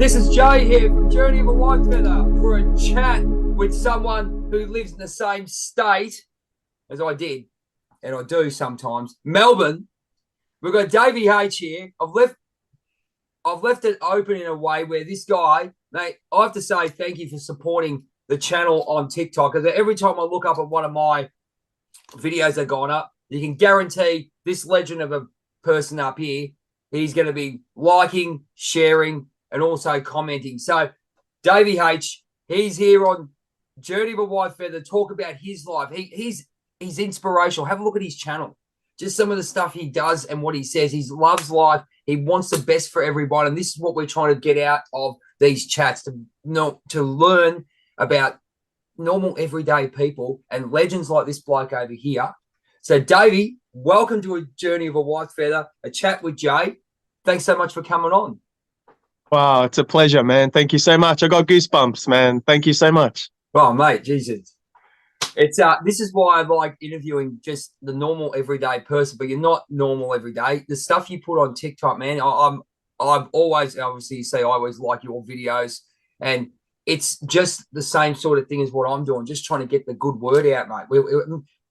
This is Jay here from Journey of a Whitefeather for a chat with someone who lives in the same state as I did, and I do sometimes, Melbourne. We've got Davey H here. I've left it open in a way where this guy, mate, I have to say thank you for supporting the channel on TikTok. Because every time I look up at one of my videos that gone up, you can guarantee this legend of a person up here, he's going to be liking, sharing, and also commenting. So, Davey H, he's here on Journey of a Whitefeather, talk about his life. He's inspirational. Have a look at his channel. Just some of the stuff he does and what he says. He loves life. He wants the best for everyone. And this is what we're trying to get out of these chats, to learn about normal, everyday people and legends like this bloke over here. So, Davey, welcome to a Journey of a Whitefeather, a chat with Jay. Thanks so much for coming on. Wow, it's a pleasure, man. Thank you so much. I got goosebumps, man. Thank you so much. Oh, mate, Jesus. It's this is why I like interviewing just the normal everyday person, but you're not normal every day. The stuff you put on TikTok, man, I've always, obviously you say I always like your videos, and it's just the same sort of thing as what I'm doing, just trying to get the good word out, mate.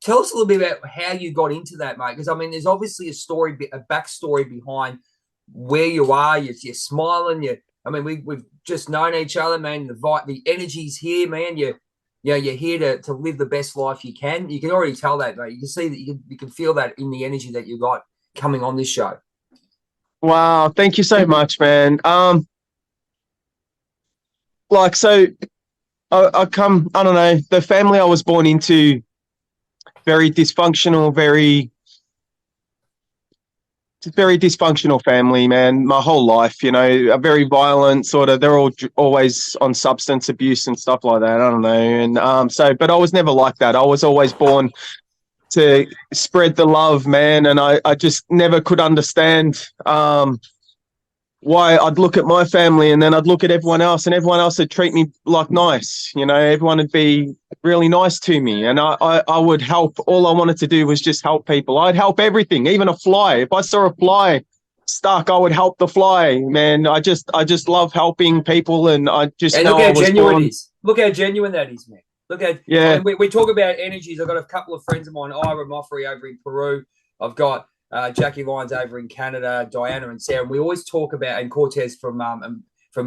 Tell us a little bit about how you got into that, mate, because I mean, there's obviously a backstory behind where you are. You're smiling. We've just known each other, man. The energy's here, man. You're here to live the best life you can. You can already tell that, mate. You can see that you can feel that in the energy that you got coming on this show. Wow, thank you so much, man. I don't know, the family I was born into, very dysfunctional, very dysfunctional family, man. My whole life, a very violent sort of, they're all always on substance abuse and stuff like that. I don't know. And but I was never like that. I was always born to spread the love, man. And I just never could understand why I'd look at my family and then I'd look at everyone else and everyone else would treat me like nice. Everyone would be really nice to me, and I would help. All I wanted to do was just help people. I'd help everything, even a fly. If I saw a fly stuck, I would help the fly, man. I just love helping people, and I just and know look how I was genuine born. it is. Look how genuine that is, man. Look at, yeah. I mean, we talk about energies. I've got a couple of friends of mine, Ira Moffrey over in Peru. I've got Jackie Lyons over in Canada, Diana and Sarah. And we always talk about, and Cortez from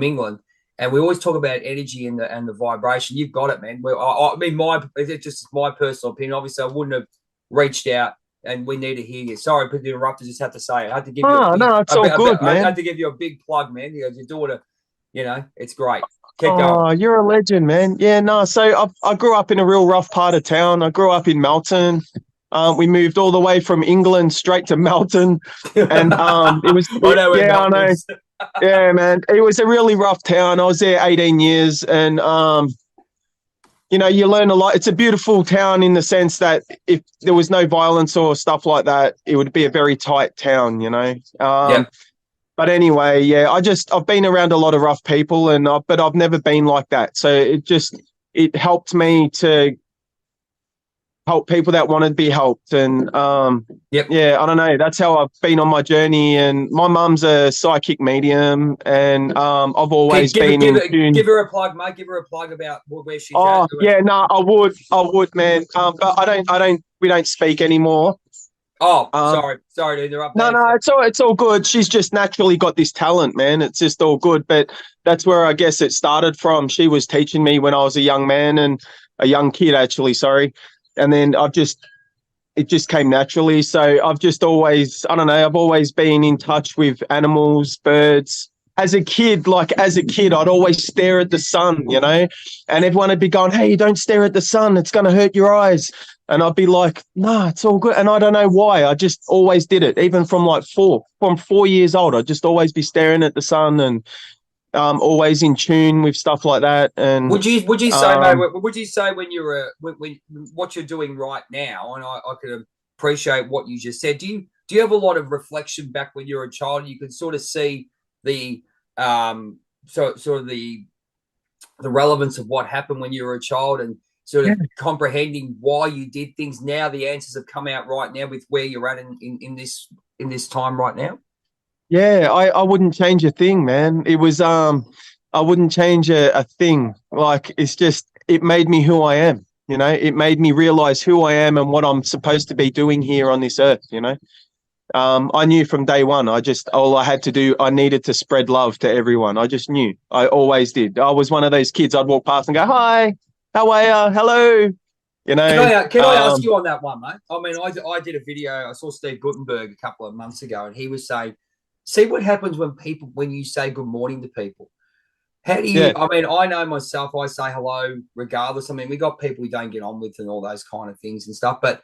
England, and we always talk about energy and the vibration. You've got it, man. It's just my personal opinion. Obviously, I wouldn't have reached out, and we need to hear you. Sorry to interrupt. I just had to say it. I had to give you it's all good, man. I had to give you a big plug, man. You're doing it. It's great. Keep going. You're a legend, man. Yeah, no. So I grew up in a real rough part of town. I grew up in Melton. We moved all the way from England straight to Melton, and it was I know. Yeah, man. It was a really rough town. I was there 18 years, and you learn a lot. It's a beautiful town in the sense that if there was no violence or stuff like that, it would be a very tight town. But anyway, yeah, I've been around a lot of rough people, but I've never been like that. So it helped me to help people that want to be helped. And yeah, I don't know. That's how I've been on my journey. And my mum's a psychic medium, and I've always been in tune. Give her a plug, mate. Give her a plug about where she's at. Oh, yeah, no, I would, man. But we don't speak anymore. Oh, sorry to interrupt. No, it's all good. She's just naturally got this talent, man. It's just all good. But that's where I guess it started from. She was teaching me when I was a young man and a young kid, actually. Sorry. And then it just came naturally. So I've just always, I don't know, I've always been in touch with animals, birds. As a kid, I'd always stare at the sun, and everyone would be going, "Hey, don't stare at the sun. It's going to hurt your eyes." And I'd be like, "Nah, it's all good." And I don't know why. I just always did it. Even from 4 years old, I'd just always be staring at the sun and always in tune with stuff like that. And would you say, mate? Would you say when you're when what you're doing right now? And I could appreciate what you just said. Do you have a lot of reflection back when you're a child? You can sort of see the the relevance of what happened when you were a child, and sort of comprehending why you did things. Now the answers have come out right now with where you're at in this time right now. Yeah, I wouldn't change a thing, man. It was I wouldn't change a thing. Like it's just it made me who I am, you know. It made me realize who I am and what I'm supposed to be doing here on this earth, you know. I knew from day one. All I had to do, I needed to spread love to everyone. I just knew. I always did. I was one of those kids. I'd walk past and go, "Hi, how are you? Hello." You know. Can I ask you on that one, mate? I mean, I did a video. I saw Steve Guttenberg a couple of months ago, and he was saying, "See what happens when you say good morning to people. How do you? Yeah, I mean, I know myself. I say hello regardless. I mean, we got people we don't get on with and all those kind of things and stuff. But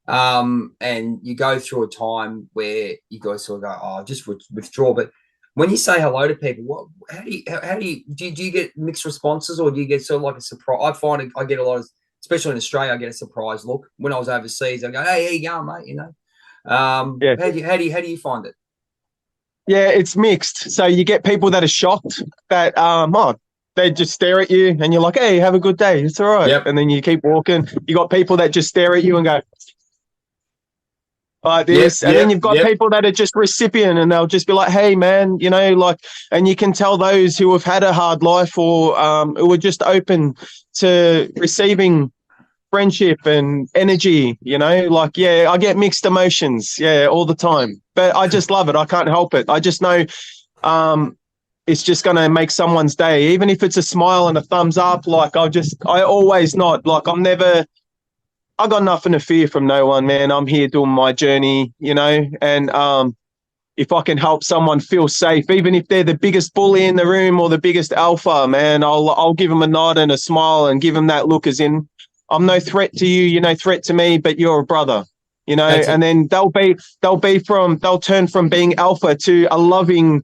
and you go through a time where you guys sort of go, oh, just withdraw. But when you say hello to people, how do you get mixed responses, or do you get sort of like a surprise? I find I get a lot of, especially in Australia, I get a surprise look. When I was overseas, I go, hey, how you going, mate? You know, yeah. how do you find it? Yeah, it's mixed. So you get people that are shocked that they just stare at you and you're like, "Hey, have a good day. It's all right." Yep. And then you keep walking. You got people that just stare at you and go like Yep. this. And then Yep. you've got Yep. people that are just recipient and they'll just be like, "Hey man, you know, like," and you can tell those who have had a hard life or who are just open to receiving friendship and energy, you know, like, yeah, I get mixed emotions, yeah, all the time, but I just love it. I can't help it. I just know it's just going to make someone's day, even if it's a smile and a thumbs up. Like I always nod. Like I got nothing to fear from no one, man. I'm here doing my journey, you know, and if I can help someone feel safe, even if they're the biggest bully in the room or the biggest alpha, man, I'll give them a nod and a smile and give them that look as in, I'm no threat to you, you're no threat to me, but you're a brother, you know. That's it. And then they'll turn from being alpha to a loving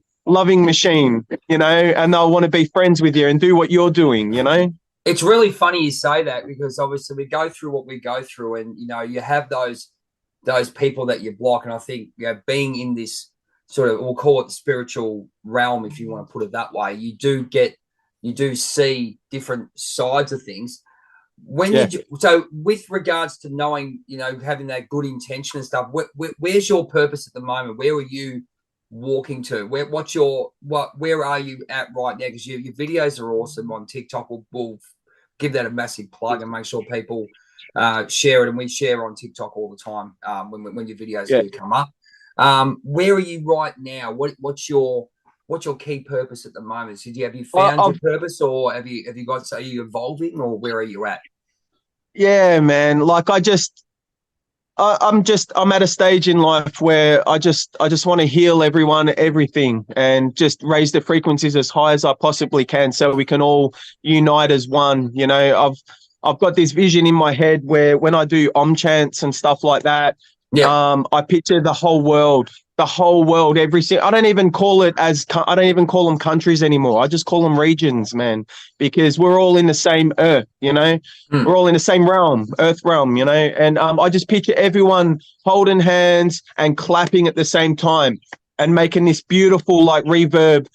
machine, you know, and they'll want to be friends with you and do what you're doing, you know. It's really funny you say that, because obviously we go through what we go through, and you know, you have those people that you block. And I think, you know, being in this sort of, we'll call it the spiritual realm, if you want to put it that way, you do see different sides of things. Yeah. So with regards to knowing, you know, having that good intention and stuff, where's your purpose at the moment? Where are you walking to? Where are you at right now? Because your videos are awesome on TikTok. We'll give that a massive plug and make sure people share it, and we share on TikTok all the time when your videos Yeah. do come up. Where are you right now? What's your key purpose at the moment? So have you found your purpose, or have you got? Are you evolving, or where are you at? Yeah, man. Like I'm at a stage in life where I just want to heal everyone, everything, and just raise the frequencies as high as I possibly can so we can all unite as one. You know, I've got this vision in my head where when I do chants and stuff like that, Yeah. I picture the whole world, I don't even call them countries anymore. I just call them regions, man, because we're all in the same earth, you know. We're all in the same earth realm, you know. And I just picture everyone holding hands and clapping at the same time and making this beautiful, like, reverb,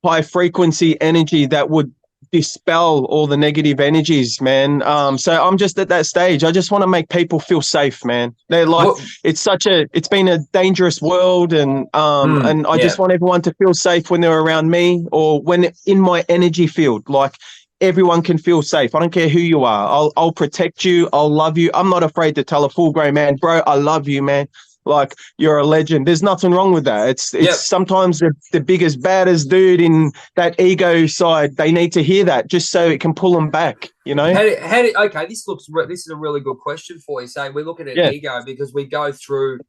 high frequency energy that would dispel all the negative energies, man. So I'm just at that stage. I just want to make people feel safe, man. They're like, it's been a dangerous world, and I Yeah. just want everyone to feel safe when they're around me or when in my energy field. Like, everyone can feel safe. I don't care who you are. I'll protect you. I'll love you. I'm not afraid to tell a full grown man, bro, I love you, man. Like, you're a legend. There's nothing wrong with that. It's sometimes the biggest, baddest dude in that ego side, they need to hear that just so it can pull them back, you know? Okay, this is a really good question for you. So we're looking at ego because we go through.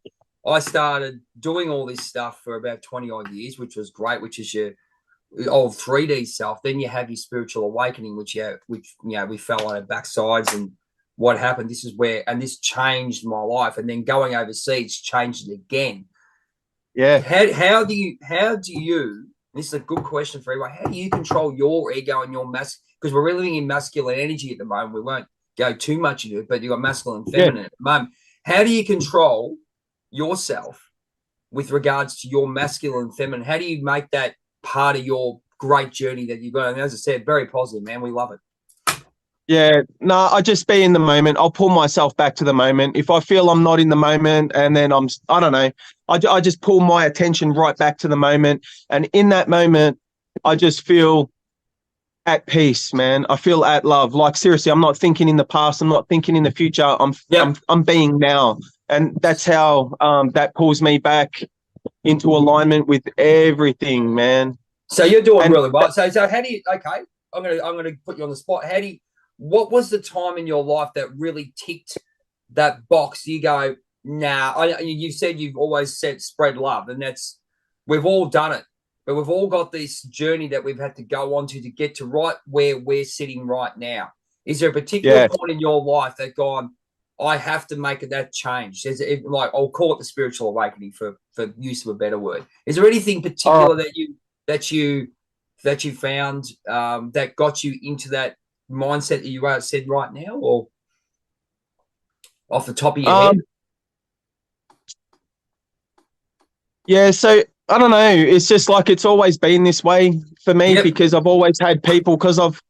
I started doing all this stuff for about 20 odd years, which was great, which is your old 3D self. Then you have your spiritual awakening, which we fell on our backsides, and what happened. This is where, and this changed my life. And then going overseas changed it again. Yeah. How do you? This is a good question for everyone. How do you control your ego and your because we're living in masculine energy at the moment. We won't go too much into it, but you've got masculine and feminine at the moment. How do you control yourself with regards to your masculine and feminine? How do you make that part of your great journey that you've got? And as I said, very positive, man. We love it. Yeah, no, I just be in the moment. I'll pull myself back to the moment. If I feel I'm not in the moment, and then I don't know, I just pull my attention right back to the moment. And in that moment, I just feel at peace, man. I feel at love. Like, seriously, I'm not thinking in the past. I'm not thinking in the future. I'm being now. And that's how that pulls me back into alignment with everything, man. So you're doing really well. So how do you, okay, I'm gonna put you on the spot. What was the time in your life that really ticked that box? You go, nah, you said you've always said spread love, and we've all done it, but we've all got this journey that we've had to go on to get to right where we're sitting right now. Is there a particular point in your life that gone, I have to make that change? Like, I'll call it the spiritual awakening for use of a better word. Is there anything particular that you found that got you into that mindset that you said right now, or off the top of your head? Yeah, so I don't know. It's just like it's always been this way for me because I've always had people, because I've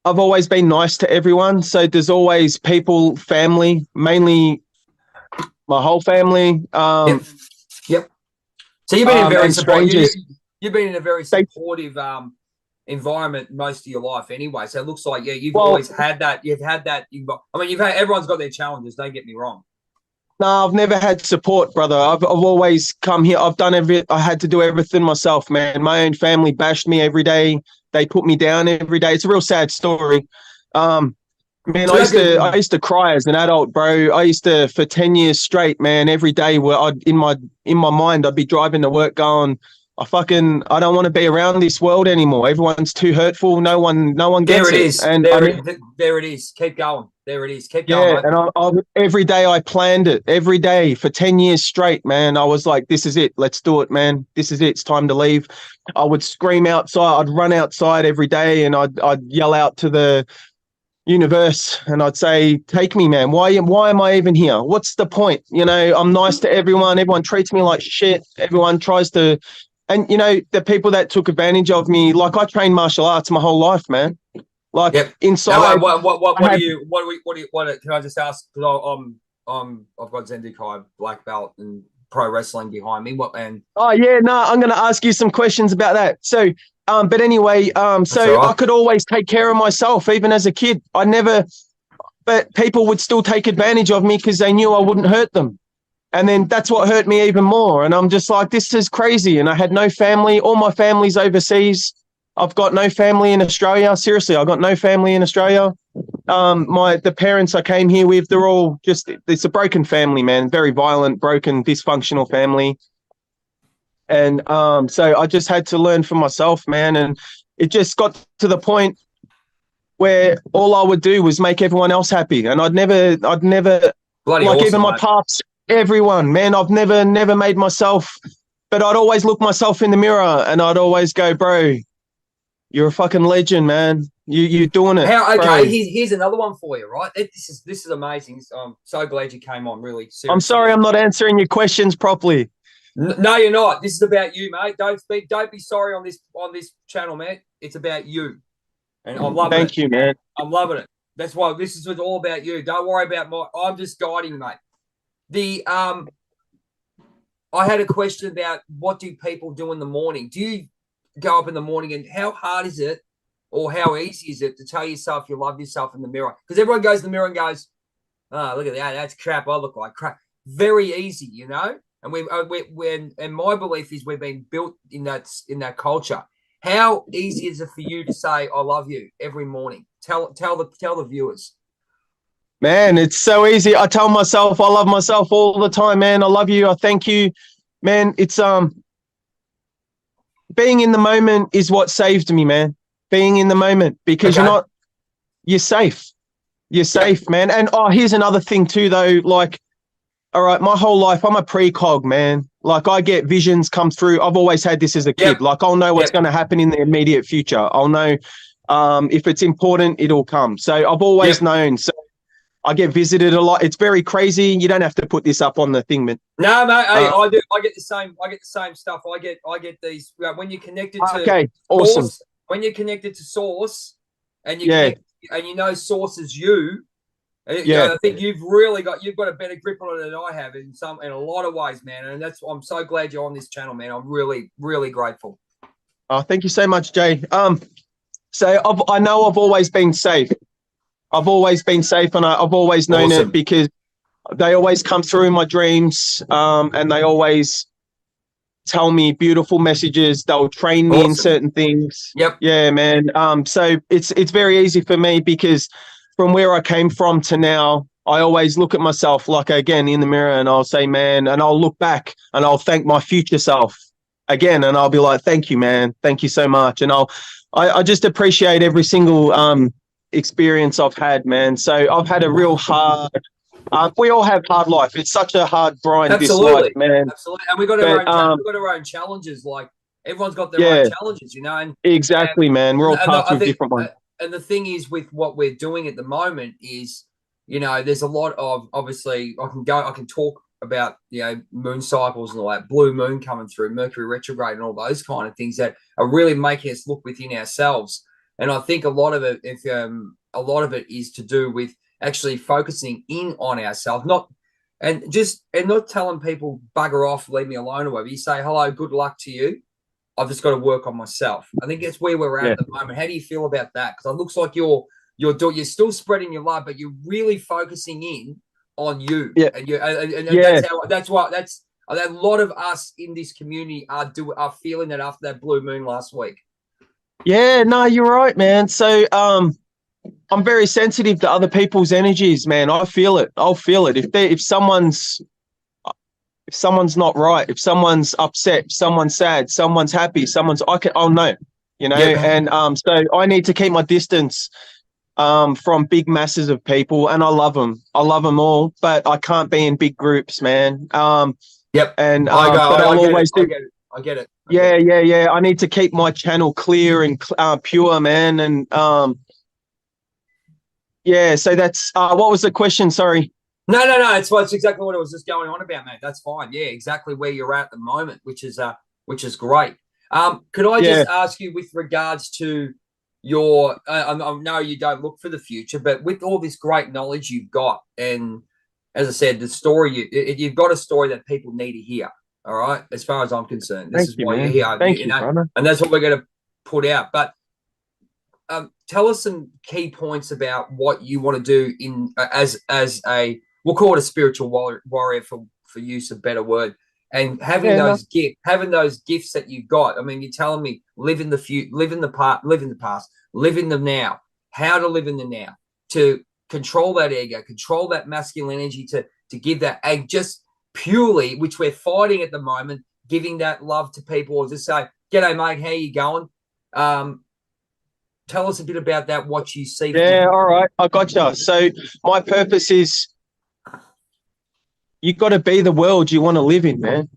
always been nice to everyone. So there's always people, family, mainly my whole family. Yep. So you've been in very strangers. You've been in a very supportive environment most of your life anyway. So it looks like you've always had that. You've had that. I mean, everyone's got their challenges. Don't get me wrong. No, I've never had support, brother. I've always come here. I had to do everything myself, man. My own family bashed me every day. They put me down every day. It's a real sad story. Man, I used to cry as an adult, bro. I used to, for 10 years straight, man, every day where in my mind, I'd be driving to work going, I don't want to be around this world anymore. Everyone's too hurtful. No one gets it. There it is. And there it is. Keep going. There it is. Keep going. Yeah, and every day I planned it. Every day for 10 years straight, man. I was like, this is it. Let's do it, man. This is it. It's time to leave. I would scream outside. I'd run outside every day and I'd yell out to the universe and I'd say, take me, man. Why am I even here? What's the point? You know, I'm nice to everyone. Everyone treats me like shit. Everyone tries to, and you know, the people that took advantage of me, like I trained martial arts my whole life, man. Like inside. Now, what can I just ask? Because I've got Zendukai black belt and pro wrestling behind me. Oh yeah, no, I'm going to ask you some questions about that. So, but anyway, so right. I could always take care of myself, even as a kid. But people would still take advantage of me because they knew I wouldn't hurt them. And then that's what hurt me even more. And I'm just like, this is crazy. And I had no family. All my family's overseas. I've got no family in Australia. Seriously, I've got no family in Australia. The parents I came here with, they're all it's a broken family, man. Very violent, broken, dysfunctional family. And so I just had to learn for myself, man. And it just got to the point where all I would do was make everyone else happy. And I'd never bloody awesome, even my paps, everyone, man, I've never made myself, but I'd always look myself in the mirror and I'd always go, bro, you're a fucking legend, man. You're doing it. Here's another one for you, right? This is amazing. I'm so glad you came on. Really, seriously. I'm sorry, I'm not answering your questions properly. No, you're not. This is about you, mate. Don't be sorry on this channel, man. It's about you, and I'm loving it. Thank you, man. I'm loving it. That's why this is all about you. Don't worry about I'm just guiding, mate. I had a question about what do people do in the morning? Do you go up in the morning and how hard is it or how easy is it to tell yourself you love yourself in the mirror? Because everyone goes in the mirror and goes, oh, look at that. That's crap. I look like crap. Very easy, you know? And and my belief is we've been built in that culture. How easy is it for you to say, I love you every morning? Tell the viewers. Man, it's so easy. I tell myself I love myself all the time, man. I love you. I thank you. Man, it's being in the moment is what saved me, man. Being in the moment because you're safe. You're safe, man. And here's another thing too, though. Like, all right, my whole life, I'm a precog, man. Like, I get visions come through. I've always had this as a kid. Like, I'll know what's going to happen in the immediate future. I'll know if it's important, it'll come. So I've always known. So I get visited a lot. It's very crazy. You don't have to put this up on the thing, man. No, mate, I do. I get the same stuff. I get these when you're connected to awesome. When you're connected to source and you know source is you, Yeah. I think you've got a better grip on it than I have in a lot of ways, man. And I'm so glad you're on this channel, man. I'm really, really grateful. Oh, thank you so much, Jay. So I know I've always been safe. I've always been safe, and I've always known Awesome. it because they always come through in my dreams, and they always tell me beautiful messages. They'll train me in certain things. Yep. Yeah, man. So it's very easy for me because from where I came from to now, I always look at myself like again in the mirror, and I'll say, man, and I'll look back and I'll thank my future self again, and I'll be like, thank you, man, thank you so much, and I just appreciate every single experience I've had, man. So I've had a real hard. We all have hard life. It's such a hard grind, Absolutely. this life, man. Absolutely. And we've got our own challenges. Like everyone's got their own challenges, you know. And exactly, man. We're all paths with different ones. And the thing is, with what we're doing at the moment is, you know, there's a lot of, obviously I can talk about, you know, moon cycles and all that, blue moon coming through, Mercury retrograde and all those kind of things that are really making us look within ourselves. And I think a lot of it is to do with actually focusing in on ourselves, not telling people bugger off, leave me alone or whatever. You say, hello, good luck to you. I've just got to work on myself. I think that's where we're at the moment. How do you feel about that? Because it looks like you're still spreading your love, but you're really focusing in on you. Yeah. And that's a lot of us in this community are feeling that after that blue moon last week. Yeah, no, you're right, man. So I'm very sensitive to other people's energies, man. I'll feel it. If someone's not right, if someone's upset, if someone's sad, someone's happy, I'll know, you know. Yeah. And so I need to keep my distance from big masses of people, and I love them all, but I can't be in big groups, man. Yep. And I get it. Yeah. I need to keep my channel clear and pure, man. And yeah, so that's what was the question? Sorry. No. It's exactly what I was just going on about, mate. That's fine. Yeah, exactly where you're at the moment, which is great. Could I just ask you with regards to your? I know you don't look for the future, but with all this great knowledge you've got, and as I said, the story you've got a story that people need to hear. All right, as far as I'm concerned, this is why you're here. Thank you, brother. And that's what we're going to put out. But tell us some key points about what you want to do in as a, we'll call it a spiritual warrior for use of a better word, and having those gifts that you've got. I mean, you're telling me live in the past, live in the now. How to live in the now, to control that ego, control that masculine energy, to give that just purely, which we're fighting at the moment, giving that love to people, or just say, "G'day, mate, how you going?" Tell us a bit about that, what you see. Yeah, all right. I gotcha. So my purpose is you got to be the world you want to live in, man.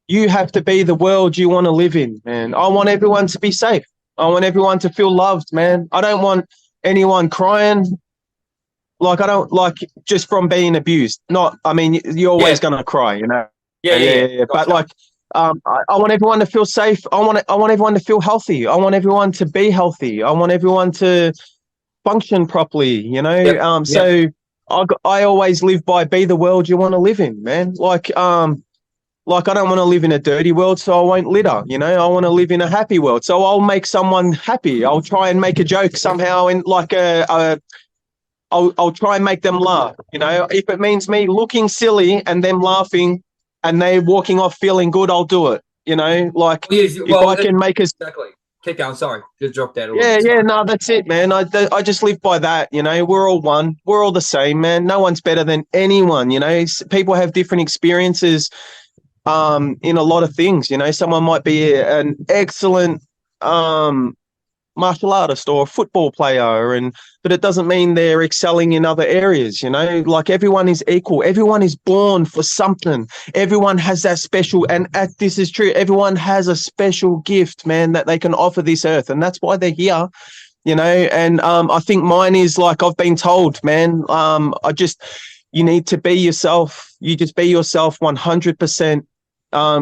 You have to be the world you want to live in, man. I want everyone to be safe. I want everyone to feel loved, man. I don't want anyone crying. Like, I don't like just from being abused. I mean, you're always going to cry, you know? Yeah. Gotcha. But like, I want everyone to feel safe. I want everyone to feel healthy. I want everyone to be healthy. I want everyone to function properly, you know? So I always live by be the world you want to live in, man. Like I don't want to live in a dirty world, so I won't litter, you know? I want to live in a happy world. So I'll make someone happy. I'll try and make a joke somehow in like I'll try and make them laugh, you know? If it means me looking silly and them laughing and they walking off feeling good, I'll do it, you know? Like, if I can make us... Exactly. Keep going, sorry. Just dropped out a little bit. Yeah, no, that's it, man. I just live by that, you know? We're all one. We're all the same, man. No one's better than anyone, you know? People have different experiences in a lot of things, you know? Someone might be an excellent... martial artist or a football player, but it doesn't mean they're excelling in other areas, you know? Like, everyone is equal. Everyone is born for something. Everyone has that special, and this is true, everyone has a special gift, man, that they can offer this earth, and that's why they're here, you know? And I think mine is, like, I've been told, man, you need to be yourself. You just be yourself 100%.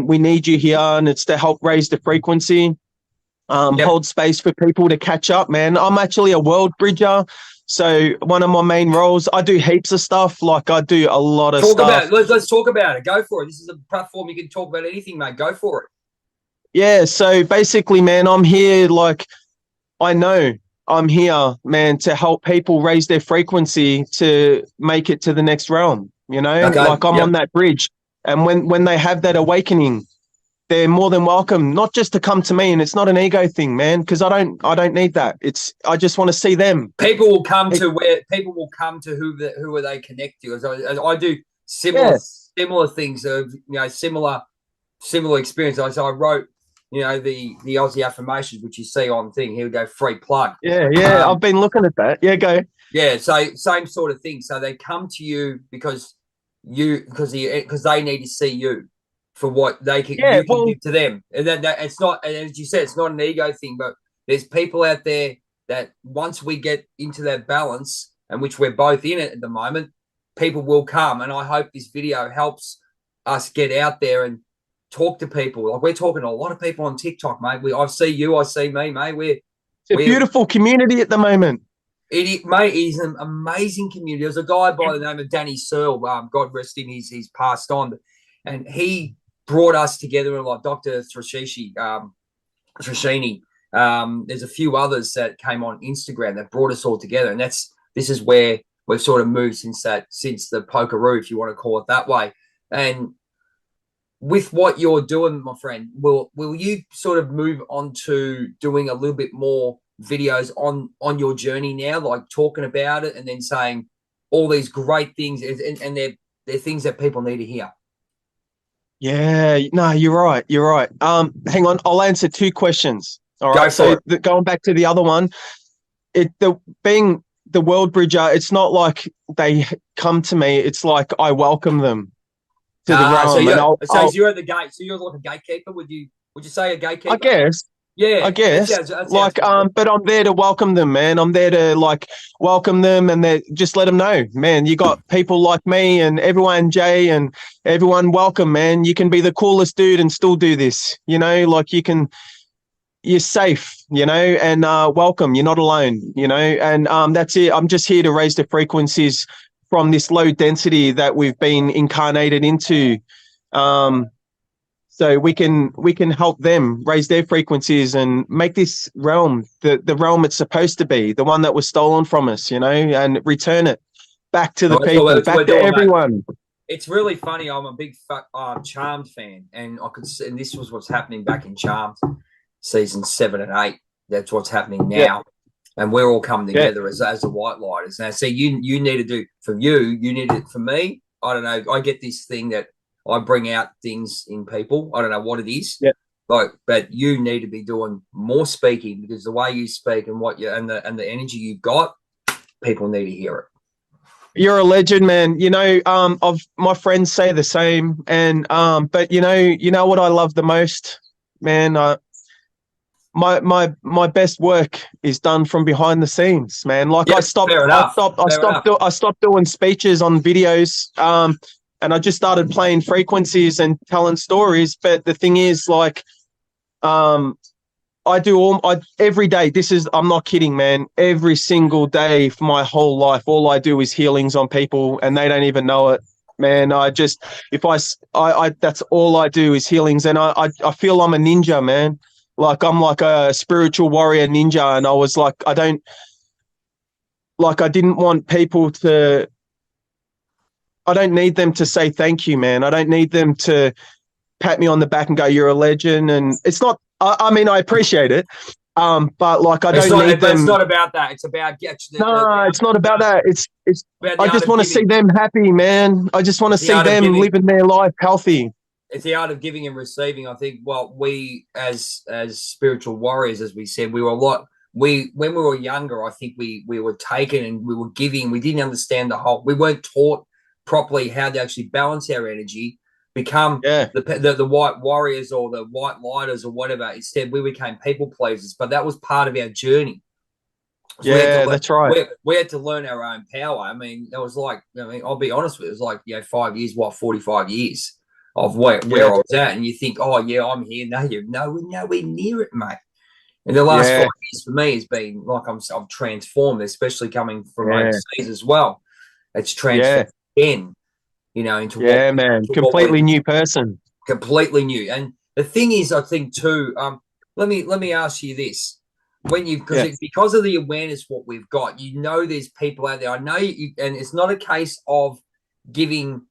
We need you here, and it's to help raise the frequency. Hold space for people to catch up, man. I'm actually a world bridger. So one of my main roles, I do heaps of stuff. Like I do a lot of Talk stuff. about it. Let's talk about it. Go for it. This is a platform you can talk about anything, mate. Go for it. Yeah. So basically, man, I'm here. Like I know I'm here, man, to help people raise their frequency to make it to the next realm. You know, Okay. like I'm on Yep. that bridge, and when they have that awakening, they're more than welcome, not just to come to me, and it's not an ego thing, man, because I don't need that. I just want to see them. People will come to where people will come to who are they connect to. As I do Yeah, similar things of similar experience. As I wrote, the Aussie affirmations, which you see on thing. Here we go, free plug. yeah. I've been looking at that. Yeah, go. Yeah, so same sort of thing. So they come to you because they need to see you for what Yeah, you can well, give to them, and then that it's not. And as you said, it's not an ego thing, but there's people out there that once we get into that balance, and which we're both in it at the moment, people will come. And I hope this video helps us get out there and talk to people. Like we're talking to a lot of people on TikTok, mate. I see you, I see me, mate. it's a beautiful community at the moment. Mate, he's an amazing community. There's a guy by the name of Danny Searle. God rest him, he's passed on, and he brought us together. Like Dr. Trishini. There's a few others that came on Instagram that brought us all together, and this is where we've sort of moved since the pokeroo, if you want to call it that way. And with what you're doing, my friend, will you sort of move on to doing a little bit more videos on your journey now, like talking about it and then saying all these great things, and they're things that people need to hear? Yeah, no, you're right. You're right. Hang on, I'll answer two questions. All Go right. for So it. going back to the other one, being the world bridger, it's not like they come to me. It's like I welcome them to the So realm, and you're at the gate. So you're like a gatekeeper. Would you say a I gatekeeper? guess. Yeah, I guess, that sounds like, good. but I'm there to welcome them, man. I'm there to like welcome them and just let them know, man. You got people like me and everyone, Jay, and everyone. Welcome, man. You can be the coolest dude and still do this. You know, like you're safe. You know, and welcome. You're not alone. You know, and that's it. I'm just here to raise the frequencies from this low density that we've been incarnated into. So we can help them raise their frequencies and make this realm the realm it's supposed to be, the one that was stolen from us, you know, and return it back to the people, That's what back we're to doing, mate. everyone. It's really funny. I'm a big Charmed fan, and and this was what's happening back in Charmed season 7 and 8. That's what's happening Yeah, now, and we're all coming yeah, together as the white lighters. Now, see, you need to do for you need it for me. I don't know. I get this thing that I bring out things in people. I don't know what it is, yeah. but you need to be doing more speaking, because the way you speak and what you and the energy you've got, people need to hear it. You're a legend, man. You know, of my friends say the same, and but you know what I love the most, man. My best work is done from behind the scenes, man. Like Yep, fair enough. I stopped doing speeches on videos, and I just started playing frequencies and telling stories. But the thing is, like, I every day. I'm not kidding, man. Every single day for my whole life, all I do is healings on people, and they don't even know it, man. That's all I do is healings, and I feel I'm a ninja, man. Like I'm like a spiritual warrior ninja, and I was like, I didn't want people to. I don't need them to say thank you, man. I don't need them to pat me on the back and go, "You're a legend." And it's not. I mean, I appreciate it, but like I don't need them. It's not about that. It's about No, it's not about that. It's. about the I art just of want to see giving. them happy, man. I just want to It's the see art of them giving. living their life healthy. It's the art of giving and receiving. I think what we as spiritual warriors, as we said, we were a lot. When we were younger, I think we were taken and we were giving. We didn't understand we weren't taught properly how to actually balance our energy, become Yeah, the white warriors or the white lighters or whatever. Instead, we became people pleasers. But that was part of our journey. So yeah, that's right. we had to learn our own power. I mean, it was like, I'll be honest with you, it was like, 5 years, 45 years of where Yeah, I was at. And you think, oh yeah, I'm here. No, you're nowhere near it, mate. And the last 5 Yeah. years for me has been like I've transformed, especially coming from Yeah. overseas as well. It's Yeah. transformed again, into Yeah, man. what Completely we're new person. completely new. And the thing is, I think too. Let me ask you this: when you Yeah. because of the awareness what we've got, there's people out there. I know you, and it's not a case of giving.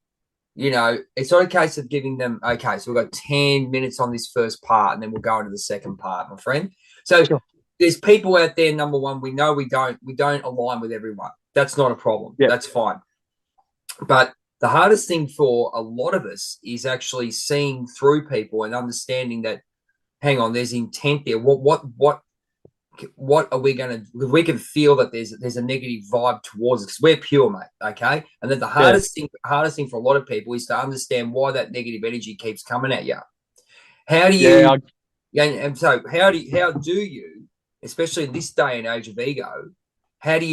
It's not a case of giving them. Okay, so we've got 10 minutes on this first part, and then we'll go into the second part, my friend. So Sure. there's people out there. Number one, we know we don't align with everyone. That's not a problem. Yeah. That's fine. But the hardest thing for a lot of us is actually seeing through people and understanding that, hang on, there's intent there. What are we going to? We can feel that there's a negative vibe towards us because we're pure, mate. Okay, and then the Yeah. hardest thing for a lot of people is to understand why that negative energy keeps coming at you. How do you? Yeah. And so how do you, especially in this day and age of ego, how do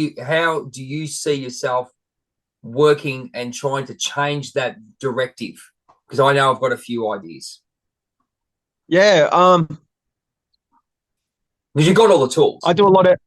you see yourself working and trying to change that directive? Because I know I've got a few ideas. Yeah. Because you've got all the tools. I do a lot of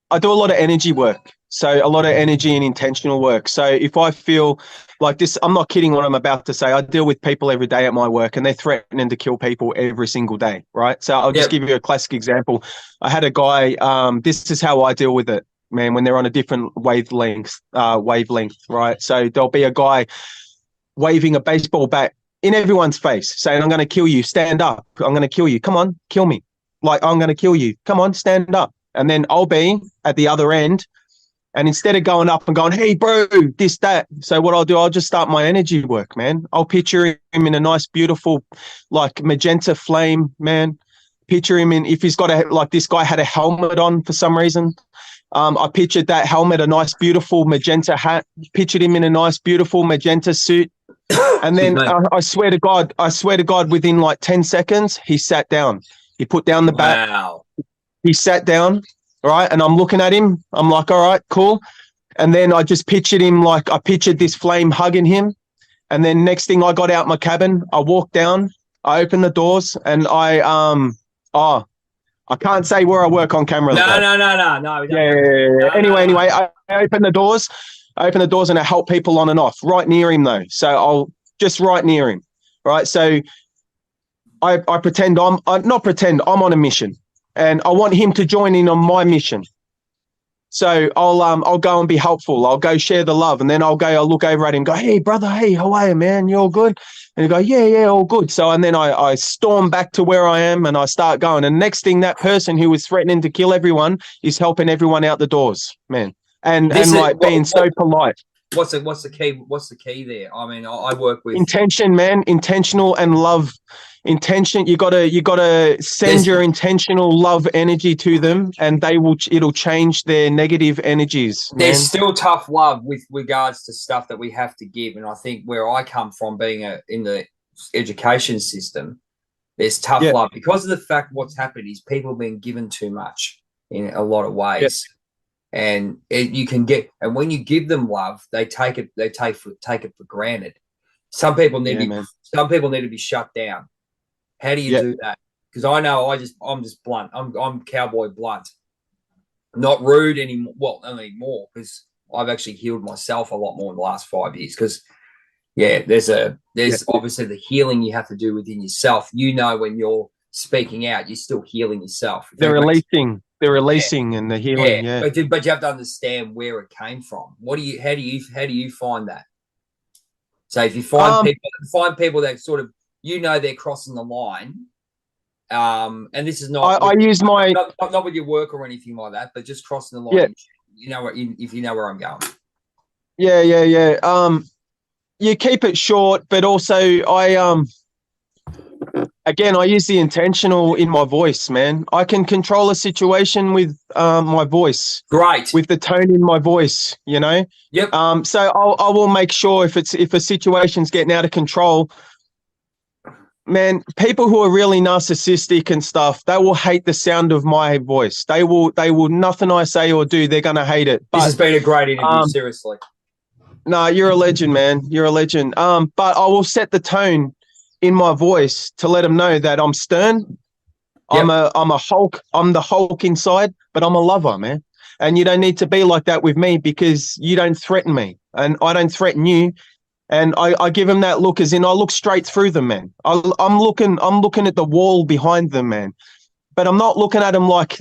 I do a lot of energy work. So a lot of energy and intentional work. So if I feel like this, I'm not kidding what I'm about to say. I deal with people every day at my work and they're threatening to kill people every single day, right? So I'll just give you a classic example. I had a guy, this is how I deal with it, man, when they're on a different wavelength, right? So there'll be a guy waving a baseball bat in everyone's face saying, I'm going to kill you, stand up. I'm going to kill you. Come on, kill me. Like, I'm going to kill you. Come on, stand up. And then I'll be at the other end. And instead of going up and going, hey, bro, this, that. So what I'll do, I'll just start my energy work, man. I'll picture him in a nice, beautiful, like magenta flame, man. Picture him in, if he's got this guy had a helmet on for some reason. I pictured that helmet, a nice, beautiful magenta hat. Pictured him in a nice, beautiful magenta suit. And then I swear to God, within like 10 seconds, he sat down. He put down the bat. Wow. He sat down, right? And I'm looking at him. I'm like, all right, cool. And then I just pictured him like I pictured this flame hugging him. And then next thing I got out my cabin, I walked down, I opened the doors and I can't say where I work on camera. No. Yeah. Anyway, I opened the doors. And I help people on and off, right near him though. So I'll just right near him, right? So I pretend I'm on a mission and I want him to join in on my mission. So I'll go and be helpful. I'll go share the love and then I'll look over at him, go, hey brother, hey, how are you, man? You all good? And he go, yeah, all good. So, and then I storm back to where I am and I start going. And next thing, that person who was threatening to kill everyone is helping everyone out the doors, man. And being so polite. What's the key? What's the key there? I mean, I work with intention, man. Intentional and love. Intention. You gotta send your intentional love energy to them, and it'll change their negative energies. Man. There's still tough love with regards to stuff that we have to give, and I think where I come from, being in the education system, there's tough love because of the fact what's happened is people have been given too much in a lot of ways. And you can get, and when you give them love, they take it for granted. Some people need to be shut down. How do you do that? Because I know I'm just blunt. I'm cowboy blunt, not rude anymore. Well, not anymore because I've actually healed myself a lot more in the last 5 years. Because there's obviously the healing you have to do within yourself. When you're speaking out, you're still healing yourself. They're releasing and the healing. Yeah. But you have to understand where it came from. How do you find that? So if you find people that sort of, they're crossing the line, and this is not, I use my, not with your work or anything like that, but just crossing the line. If you know where I'm going. Yeah. You keep it short, but also Again, I use the intentional in my voice, man. I can control a situation with my voice. Great. With the tone in my voice, Yep. So I will make sure if a situation's getting out of control, man, people who are really narcissistic and stuff, they will hate the sound of my voice. They will nothing I say or do, they're gonna hate it. This has been a great interview, seriously. No, you're a legend, man. You're a legend. But I will set the tone in my voice to let them know that I'm stern, I'm a Hulk. I'm the Hulk inside, but I'm a lover, man. And you don't need to be like that with me because you don't threaten me and I don't threaten you. And I give them that look as in I look straight through them, man. I'm looking at the wall behind them, man. But I'm not looking at them like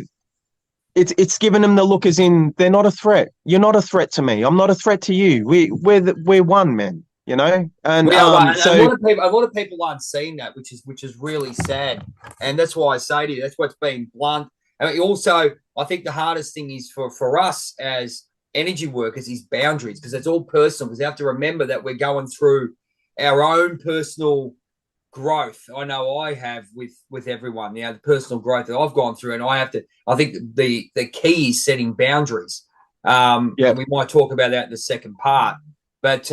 it's giving them the look as in they're not a threat. You're not a threat to me. I'm not a threat to you. We're one, man. You know, and We are one. And so a lot of people aren't seeing that, which is really sad. And that's why I say to you, that's what's being blunt. And also, I think the hardest thing is for us as energy workers is boundaries, because it's all personal. Because you have to remember that we're going through our own personal growth. I know I have with everyone, the personal growth that I've gone through, and I think the key is setting boundaries. And we might talk about that in the second part. But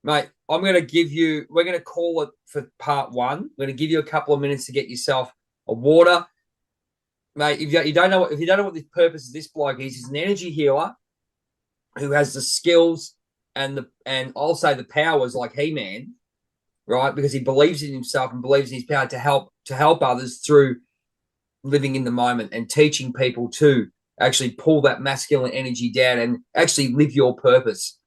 mate, we're going to call it for part one. We're going to give you a couple of minutes to get yourself a water. Mate, if you don't know what the purpose of this bloke is, he's an energy healer who has the skills and I'll say the powers like He-Man, right? Because he believes in himself and believes in his power to help others through living in the moment and teaching people to actually pull that masculine energy down and actually live your purpose.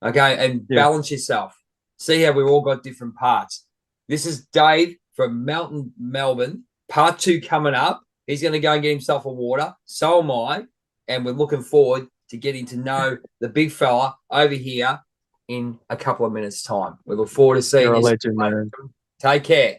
Okay, and balance yourself. See how we've all got different parts. This is Dave from Melbourne. Part 2 coming up. He's going to go and get himself a water. So am I. And we're looking forward to getting to know the big fella over here in a couple of minutes' time. We look forward to seeing you. You're a legend, man. Take care.